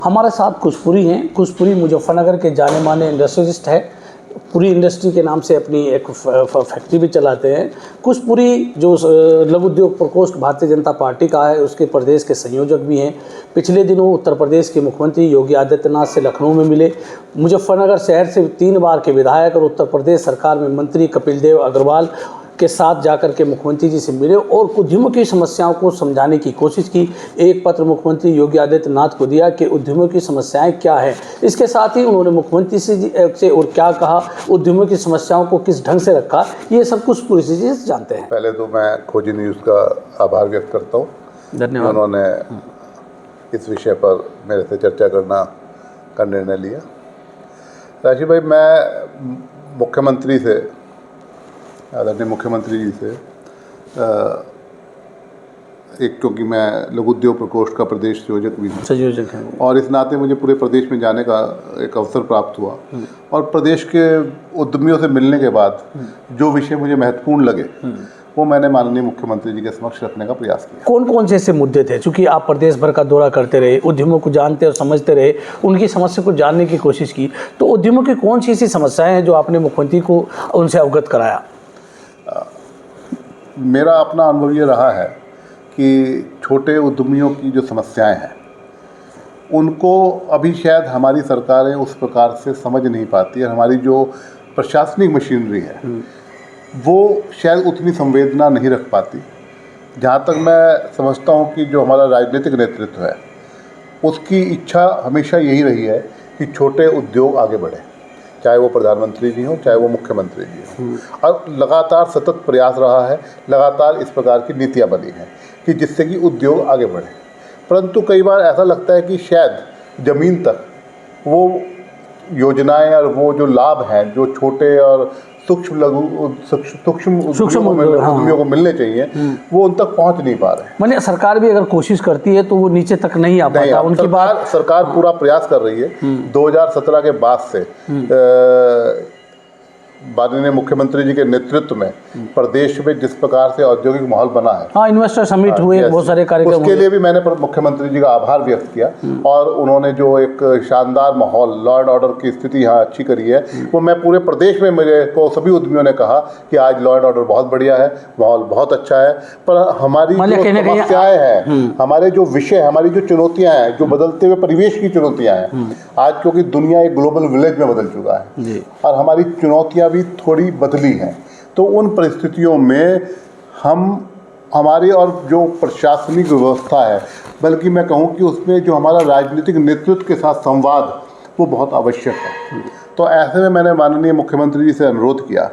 हमारे साथ खुशपुरी हैं। खुशपुरी मुजफ्फरनगर के जाने माने इंडस्ट्रियलिस्ट है। पूरी इंडस्ट्री के नाम से अपनी एक फैक्ट्री भी चलाते हैं। खुशपुरी जो लघु उद्योग प्रकोष्ठ भारतीय जनता पार्टी का है, उसके प्रदेश के संयोजक भी हैं। पिछले दिनों उत्तर प्रदेश के मुख्यमंत्री योगी आदित्यनाथ से लखनऊ में मिले। मुजफ्फरनगर शहर से 3 बार के विधायक और उत्तर प्रदेश सरकार में मंत्री कपिल देव अग्रवाल के साथ जाकर के मुख्यमंत्री जी से मिले और उद्यमों की समस्याओं को समझाने की कोशिश की। एक पत्र मुख्यमंत्री योगी आदित्यनाथ को दिया कि उद्यमों की समस्याएं क्या है। इसके साथ ही उन्होंने मुख्यमंत्री से और क्या कहा, उद्यमों की समस्याओं को किस ढंग से रखा, ये सब कुछ पूरी चीज़ें जानते हैं। पहले तो मैं खोजी न्यूज़ का आभार व्यक्त करता हूँ, धन्यवाद। उन्होंने इस विषय पर मेरे से चर्चा का निर्णय लिया। राजीव भाई, मैं मुख्यमंत्री से, आदरणीय मुख्यमंत्री जी से क्योंकि मैं लघु उद्योग प्रकोष्ठ का प्रदेश संयोजक भी हूँ, संयोजक हैं, और इस नाते मुझे पूरे प्रदेश में जाने का एक अवसर प्राप्त हुआ और प्रदेश के उद्यमियों से मिलने के बाद जो विषय मुझे महत्वपूर्ण लगे वो मैंने माननीय मुख्यमंत्री जी के समक्ष रखने का प्रयास किया। कौन कौन से ऐसे मुद्दे थे? चूँकि आप प्रदेश भर का दौरा करते रहे, उद्यमों को जानते और समझते रहे, उनकी समस्या को जानने की कोशिश की, तो उद्यमों की कौन सी ऐसी समस्याएं हैं जो आपने मुख्यमंत्री को उनसे अवगत कराया? मेरा अपना अनुभव ये रहा है कि छोटे उद्यमियों की जो समस्याएं हैं उनको अभी शायद हमारी सरकारें उस प्रकार से समझ नहीं पाती है। हमारी जो प्रशासनिक मशीनरी है वो शायद उतनी संवेदना नहीं रख पाती। जहाँ तक मैं समझता हूँ कि जो हमारा राजनीतिक नेतृत्व है उसकी इच्छा हमेशा यही रही है कि छोटे उद्योग आगे बढ़े, चाहे वो प्रधानमंत्री जी हों, चाहे वो मुख्यमंत्री जी हों, और लगातार सतत प्रयास रहा है, लगातार इस प्रकार की नीतियाँ बनी हैं कि जिससे कि उद्योग आगे बढ़े। परंतु कई बार ऐसा लगता है कि शायद ज़मीन तक वो योजनाएं और वो जो लाभ हैं जो छोटे और सूक्ष्म उद्यमियों को मिलने चाहिए वो उन तक पहुंच नहीं पा रहे हैं। मैंने सरकार भी अगर कोशिश करती है तो वो नीचे तक नहीं आ पाता। उनकी बात सरकार पूरा प्रयास कर रही है। 2017 के बाद से माननीय मुख्यमंत्री जी के नेतृत्व में प्रदेश में जिस प्रकार से औद्योगिक माहौल बना है, हाँ, इन्वेस्टर समिट हुए, बहुत सारे कार्यक्रम, उसके लिए भी मैंने मुख्यमंत्री जी का आभार व्यक्त किया और उन्होंने जो एक शानदार माहौल, लॉ एंड ऑर्डर की स्थिति यहाँ अच्छी करी है, वो मैं पूरे प्रदेश में मेरे को सभी उद्यमियों ने कहा कि आज लॉ एंड ऑर्डर बहुत बढ़िया है, माहौल बहुत अच्छा है। पर हमारी जो समस्याएं हैं, हमारे जो विषय, हमारी जो चुनौतियाँ हैं, जो बदलते हुए परिवेश की चुनौतियाँ हैं, आज क्योंकि दुनिया एक ग्लोबल विलेज में बदल चुका है और हमारी चुनौतियाँ भी थोड़ी बदली हैं, तो उन परिस्थितियों में हमारी और जो प्रशासनिक व्यवस्था है, बल्कि मैं कहूँ कि उसमें जो हमारा राजनीतिक नेतृत्व के साथ संवाद वो बहुत आवश्यक है। तो ऐसे में मैंने माननीय मुख्यमंत्री जी से अनुरोध किया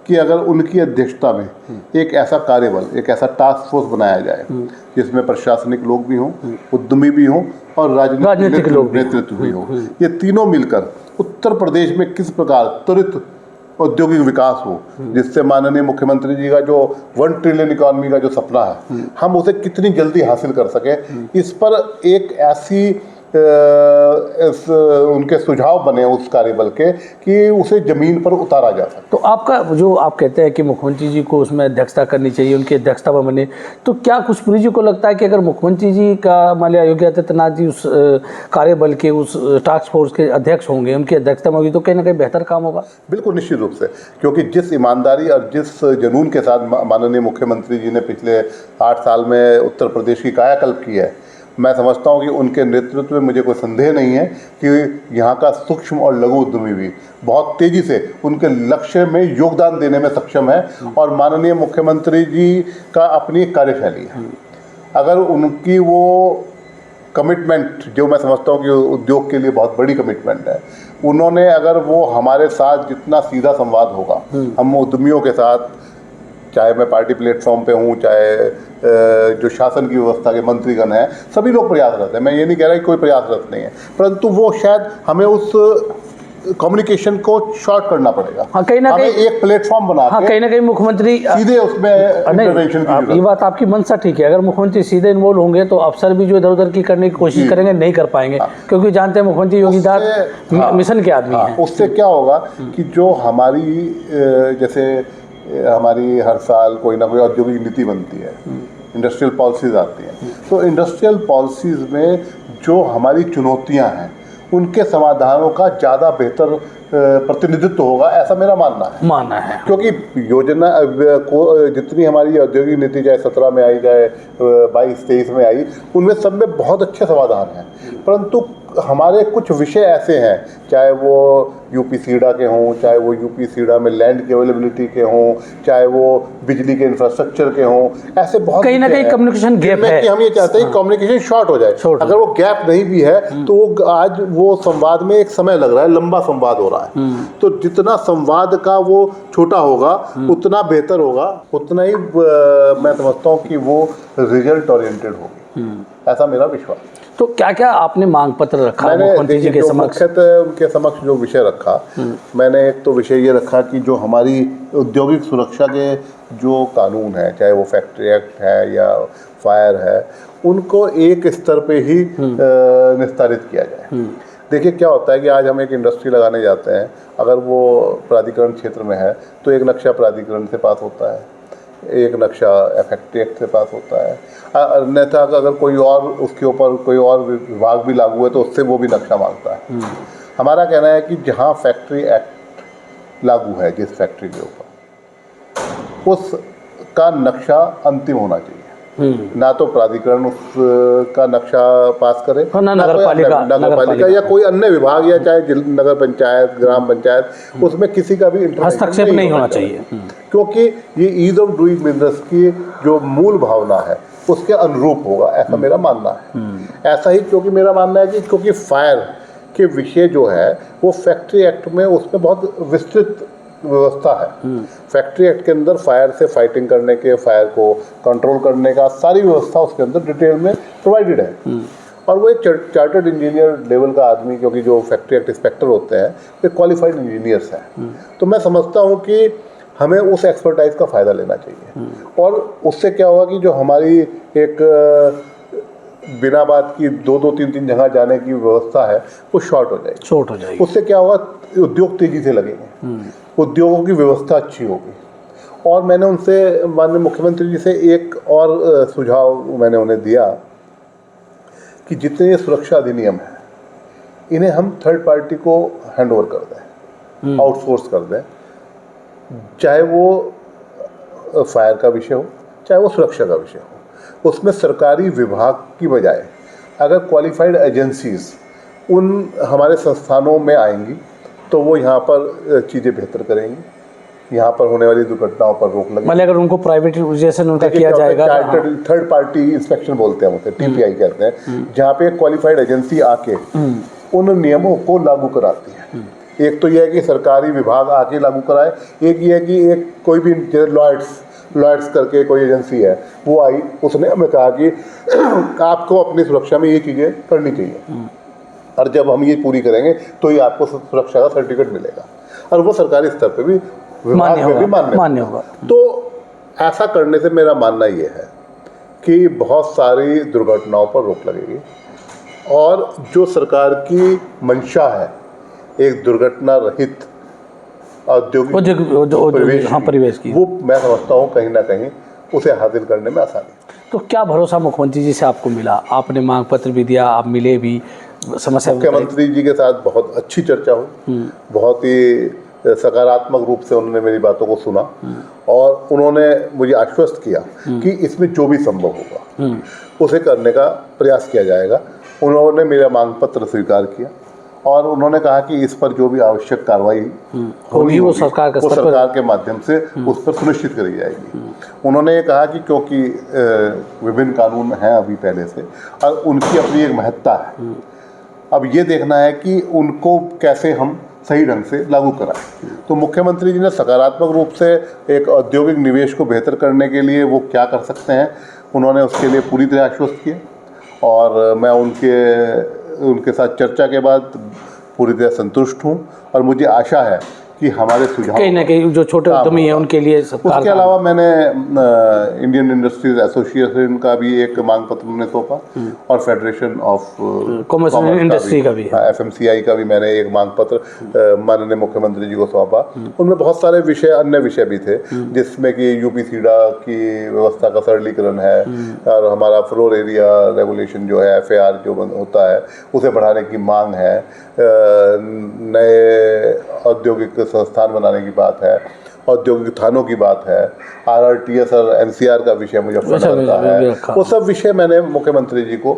कि अगर उनकी अध्यक्षता में एक ऐसा कार्यबल, एक ऐसा टास्क फोर्स बनाया जाए जिसमें प्रशासनिक लोग भी हों, उद्यमी भी हों और राजनीतिक नेतृत्व भी हो, ये तीनों मिलकर उत्तर प्रदेश में किस प्रकार त्वरित औद्योगिक विकास हो, जिससे माननीय मुख्यमंत्री जी का जो 1 ट्रिलियन इकॉनमी का जो सपना है हम उसे कितनी जल्दी हासिल कर सके, इस पर एक ऐसी उनके सुझाव बने उस कार्यबल के कि उसे ज़मीन पर उतारा जा सके। तो आपका जो आप कहते हैं कि मुख्यमंत्री जी को उसमें अध्यक्षता करनी चाहिए, उनकी अध्यक्षता में बने, तो क्या खुशपुरी जी को लगता है कि अगर मुख्यमंत्री जी का मान लिया योगी आदित्यनाथ जी उस कार्यबल के, उस टास्क फोर्स के अध्यक्ष होंगे, उनकी अध्यक्षता में होगी, तो कहीं ना कहीं बेहतर काम होगा? बिल्कुल, निश्चित रूप से, क्योंकि जिस ईमानदारी और जिस जुनून के साथ माननीय मुख्यमंत्री जी ने पिछले 8 साल में उत्तर प्रदेश की कायाकल्प की है, मैं समझता हूं कि उनके नेतृत्व में मुझे कोई संदेह नहीं है कि यहाँ का सूक्ष्म और लघु उद्यमी भी बहुत तेज़ी से उनके लक्ष्य में योगदान देने में सक्षम है और माननीय मुख्यमंत्री जी का अपनी एक कार्यशैली है। अगर उनकी वो कमिटमेंट, जो मैं समझता हूँ कि उद्योग के लिए बहुत बड़ी कमिटमेंट है, उन्होंने अगर वो हमारे साथ जितना सीधा संवाद होगा, हम उद्यमियों के साथ, चाहे मैं पार्टी प्लेटफॉर्म पे हूँ, चाहे जो शासन की व्यवस्था के मंत्रीगण हैं, सभी लोग प्रयासरत हैं। मैं ये नहीं कह रहा कि कोई प्रयासरत नहीं है, परंतु वो शायद हमें उस कम्युनिकेशन को शॉर्ट करना पड़ेगा। हाँ, कहीं ना कहीं एक प्लेटफॉर्म बना, हाँ, कहीं ना कहीं मुख्यमंत्री सीधे उसमें इंटरवेंशन की, ये बात आपकी मंशा ठीक है। अगर मुख्यमंत्री सीधे इन्वॉल्व होंगे तो अफसर भी जो इधर उधर की करने की कोशिश करेंगे, नहीं कर पाएंगे, क्योंकि जानते हैं मुख्यमंत्री योगीदार मिशन के आदमी हैं। उससे क्या होगा कि जो हमारी जैसे हमारी हर साल कोई ना कोई औद्योगिक नीति बनती है, इंडस्ट्रियल पॉलिसीज आती हैं, तो इंडस्ट्रियल पॉलिसीज में जो हमारी चुनौतियां हैं उनके समाधानों का ज़्यादा बेहतर प्रतिनिधित्व होगा, ऐसा मेरा मानना है। क्योंकि योजना को जितनी हमारी औद्योगिक नीति चाहे 17 में आई, चाहे 22-23 में आई, उनमें सब में बहुत अच्छे समाधान हैं, परंतु हमारे कुछ विषय ऐसे हैं, चाहे वो यूपी सीडा के हों, चाहे वो यूपी सीडा में लैंड की अवेलेबिलिटी के हों, चाहे वो बिजली के इंफ्रास्ट्रक्चर के हों, ऐसे बहुत कहीं ना कहीं कम्युनिकेशन गैप है कि हम ये चाहते हैं कि कम्युनिकेशन शॉर्ट हो जाए। अगर वो गैप नहीं भी है तो वो आज वो संवाद में एक समय लग रहा है, लंबा संवाद हो रहा है, तो जितना संवाद का वो छोटा होगा उतना बेहतर होगा, उतना ही मैं समझता हूँ कि वो रिजल्ट ओरिएंटेड होगी, ऐसा मेरा विश्वास। तो क्या क्या आपने मांग पत्र रखा मुख्यमंत्री जी के समक्ष? उनके समक्ष जो विषय रखा, मैंने एक तो विषय ये रखा कि जो हमारी औद्योगिक सुरक्षा के जो कानून है, चाहे वो फैक्ट्री एक्ट है या फायर है, उनको एक स्तर पे ही निस्तारित किया जाए। देखिए क्या होता है कि आज हम एक इंडस्ट्री लगाने जाते हैं, अगर वो प्राधिकरण क्षेत्र में है तो एक नक्शा प्राधिकरण से पास होता है, एक नक्शा फैक्ट्री एक्ट से पास होता है, अन्यथा अगर कोई और उसके ऊपर कोई और विभाग भी लागू है तो उससे वो भी नक्शा मांगता है। हमारा कहना है कि जहाँ फैक्ट्री एक्ट लागू है जिस फैक्ट्री के ऊपर, उसका नक्शा अंतिम होना चाहिए, ना तो प्राधिकरण उसका नक्शा पास करे, ना नगर पालिका या कोई अन्य विभाग, या चाहे नगर पंचायत, ग्राम पंचायत, उसमें किसी का भी हस्तक्षेप नहीं होना चाहिए, क्योंकि ये ईज ऑफ डूइंग बिजनेस की जो मूल भावना है उसके अनुरूप होगा, ऐसा मेरा मानना है। ऐसा ही क्योंकि मेरा मानना है कि क्योंकि फायर के विषय जो है वो फैक्ट्री एक्ट में, उसमें बहुत विस्तृत व्यवस्था है। फैक्ट्री एक्ट के अंदर फायर से फाइटिंग करने के, फायर को कंट्रोल करने का सारी व्यवस्था उसके अंदर डिटेल में प्रोवाइडेड है। और वो एक चार्टर्ड इंजीनियर लेवल का आदमी, क्योंकि जो फैक्ट्री एक्ट इंस्पेक्टर होते हैं वे क्वालिफाइड इंजीनियर्स हैं, तो मैं समझता हूँ कि हमें उस एक्सपर्टाइज का फ़ायदा लेना चाहिए। और उससे क्या होगा कि जो हमारी एक बिना बात की 2-3 जगह जाने की व्यवस्था है वो शॉर्ट हो जाएगी। उससे क्या होगा, उद्योग तेजी से लगेंगे, उद्योगों की व्यवस्था अच्छी होगी। और मैंने उनसे, माननीय मुख्यमंत्री जी से एक और सुझाव मैंने उन्हें दिया कि जितने ये सुरक्षा अधिनियम है इन्हें हम थर्ड पार्टी को हैंड ओवर कर दें, आउटसोर्स कर दें, चाहे वो फायर का विषय हो, चाहे वो सुरक्षा का विषय हो। उसमें सरकारी विभाग की बजाय अगर क्वालिफाइड एजेंसीज उन हमारे संस्थानों में आएंगी तो वो यहाँ पर चीज़ें बेहतर करेंगी, यहाँ पर होने वाली दुर्घटनाओं पर रोक लगेगी। मतलब अगर उनको प्राइवेटाइजेशन उनका किया जाएगा, थर्ड पार्टी इंस्पेक्शन बोलते हैं उसे, TPI कहते हैं, जहाँ पे क्वालिफाइड एजेंसी आके उन नियमों को लागू कराती है। एक तो यह है कि सरकारी विभाग आके लागू कराए, एक ये है कि एक कोई भी लॉयड्स करके कोई एजेंसी है वो आई, उसने हमें कहा कि आपको अपनी सुरक्षा में ये चीज़ें करनी चाहिए, और जब हम ये पूरी करेंगे तो ये आपको सुरक्षा का सर्टिफिकेट मिलेगा, और वो सरकारी स्तर पे भी विभाग में भी मान्य होगा। तो ऐसा करने से मेरा मानना ये है कि बहुत सारी दुर्घटनाओं पर रोक लगेगी, और जो सरकार की मंशा है एक दुर्घटना रहित औद्योगिक परिवेश की, वो मैं समझता हूँ कहीं ना कहीं उसे हासिल करने में आसानी। तो क्या भरोसा मुख्यमंत्री जी से आपको मिला? आपने मांग पत्र भी दिया, आप मिले भी, समस्या मुख्यमंत्री जी के साथ बहुत अच्छी चर्चा हुई, बहुत ही सकारात्मक रूप से उन्होंने मेरी बातों को सुना, और उन्होंने मुझे आश्वस्त किया कि इसमें जो भी संभव होगा उसे करने का प्रयास किया जाएगा। उन्होंने मेरा मांग पत्र स्वीकार किया, और उन्होंने कहा कि इस पर जो भी आवश्यक कार्रवाई होगी वो सरकार के माध्यम से उस पर सुनिश्चित करी जाएगी। उन्होंने ये कहा कि क्योंकि विभिन्न कानून हैं अभी पहले से, और उनकी अपनी एक महत्ता है, अब ये देखना है कि उनको कैसे हम सही ढंग से लागू कराएं। तो मुख्यमंत्री जी ने सकारात्मक रूप से एक औद्योगिक निवेश को बेहतर करने के लिए वो क्या कर सकते हैं, उन्होंने उसके लिए पूरी तरह आश्वस्त किए, और मैं उनके साथ चर्चा के बाद पूरी तरह संतुष्ट हूँ, और मुझे आशा है कि हमारे सुझाव कहीं ना कहीं जो छोटे उद्यमी हैं उनके लिए सरकार उसके अलावा मैंने इंडियन इंडस्ट्रीज एसोसिएशन का भी एक मांग पत्र उन्हें सौंपा और फेडरेशन ऑफ कॉमर्स इंडस्ट्री का भी FMCI का भी मैंने एक मांग पत्र माननीय मुख्यमंत्री जी को सौंपा। उनमें बहुत सारे विषय, अन्य विषय भी थे, जिसमें कि यूपीसीडा की व्यवस्था का सरलीकरण है और हमारा फ्लोर एरिया रेगुलेशन जो है FAR जो होता है उसे बढ़ाने की मांग है, नए औद्योगिक संस्थान बनाने की बात है, औद्योगिक थानों की बात है, RRTS और NCR का विषय मुजफ्फरनगर का है। वो सब विषय मैंने मुख्यमंत्री जी को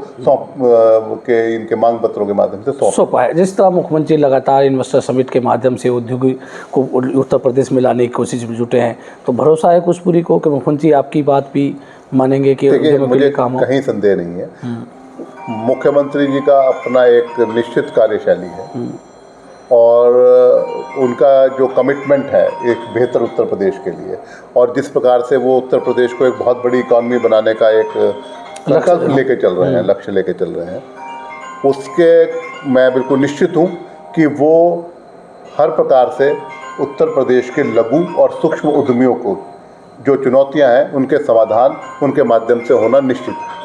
इनके मांग पत्रों के माध्यम से सौंपा है। जिस तरह मुख्यमंत्री लगातार इन्वेस्टर समिट के माध्यम से उद्योगी को उत्तर प्रदेश में लाने की कोशिश में जुटे हैं, तो भरोसा है कुशपुरी को कि मुख्यमंत्री आपकी बात भी मानेंगे कि मुझे कहीं संदेह नहीं है। मुख्यमंत्री जी का अपना एक निश्चित कार्यशैली है और उनका जो कमिटमेंट है एक बेहतर उत्तर प्रदेश के लिए, और जिस प्रकार से वो उत्तर प्रदेश को एक बहुत बड़ी इकॉनमी बनाने का एक संकल्प लेके चल रहे हैं, लक्ष्य लेके चल रहे हैं, उसके मैं बिल्कुल निश्चित हूँ कि वो हर प्रकार से उत्तर प्रदेश के लघु और सूक्ष्म उद्यमियों को जो चुनौतियां हैं उनके समाधान उनके माध्यम से होना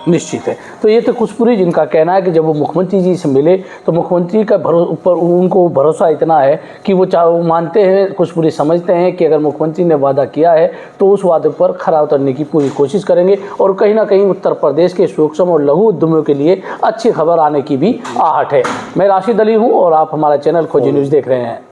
निश्चित है। तो ये तो कुशपुरी जिनका कहना है कि जब वो मुख्यमंत्री जी से मिले तो मुख्यमंत्री का ऊपर उनको भरोसा इतना है कि वो मानते हैं, कुशपुरी समझते हैं कि अगर मुख्यमंत्री ने वादा किया है तो उस वादे पर खरा उतरने की पूरी कोशिश करेंगे और कहीं ना कहीं उत्तर प्रदेश के सूक्ष्म और लघु उद्यमियों के लिए अच्छी खबर आने की भी आहट है। मैं राशिद अली हूँ और आप हमारा चैनल खोजी न्यूज़ देख रहे हैं।